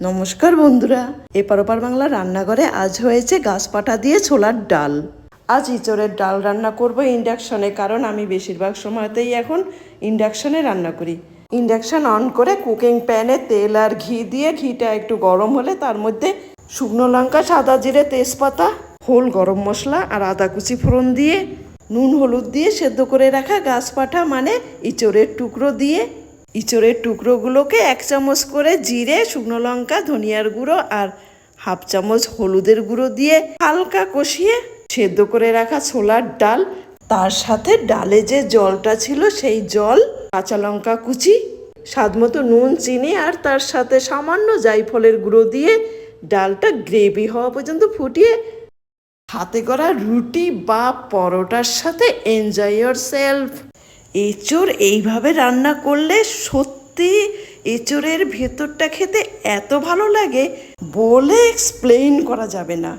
নমস্কার বন্ধুরা, এপার ওপার বাংলা রান্নাঘরে আজ হয়েছে গাছ পাঠা দিয়ে ছোলার ডাল। আজ ইঁচড়ের ডাল রান্না করব ইন্ডাকশনে, কারণ আমি বেশিরভাগ সময়তেই এখন ইন্ডাকশনে রান্না করি। ইন্ডাকশন অন করে কুকিং প্যানে তেল আর ঘি দিয়ে, ঘিটা একটু গরম হলে তার মধ্যে শুকনো লঙ্কা, সাদা জিরে, তেজপাতা, হোল গরম মশলা আর আদা কুচি ফোড়ন দিয়ে নুন হলুদ দিয়ে সেদ্ধ করে রাখা গাছ পাঠা মানে ইঁচড়ের টুকরো দিয়ে ইঁচড়ের টুকরোগুলোকে 1 চামচ করে জিরে, শুকনো লঙ্কা, ধনিয়ার গুঁড়ো আর হাফ চামচ হলুদের গুঁড়ো দিয়ে হালকা কষিয়ে সেদ্ধ করে রাখা ছোলার ডাল, তার সাথে ডালে যে জলটা ছিল সেই জল, কাঁচা লঙ্কা কুচি, স্বাদ মতো নুন, চিনি আর তার সাথে সামান্য জায়ফলের গুঁড়ো দিয়ে ডালটা গ্রেভি হওয়া পর্যন্ত ফুটিয়ে হাতে করা রুটি বা পরোটার সাথে এনজয় ইয়োর সেলফ। এঁচড় এইভাবে রান্না করলে সত্যি এঁচড়ের ভেতরটা খেতে এত ভালো লাগে, বলে এক্সপ্লেইন করা যাবে না।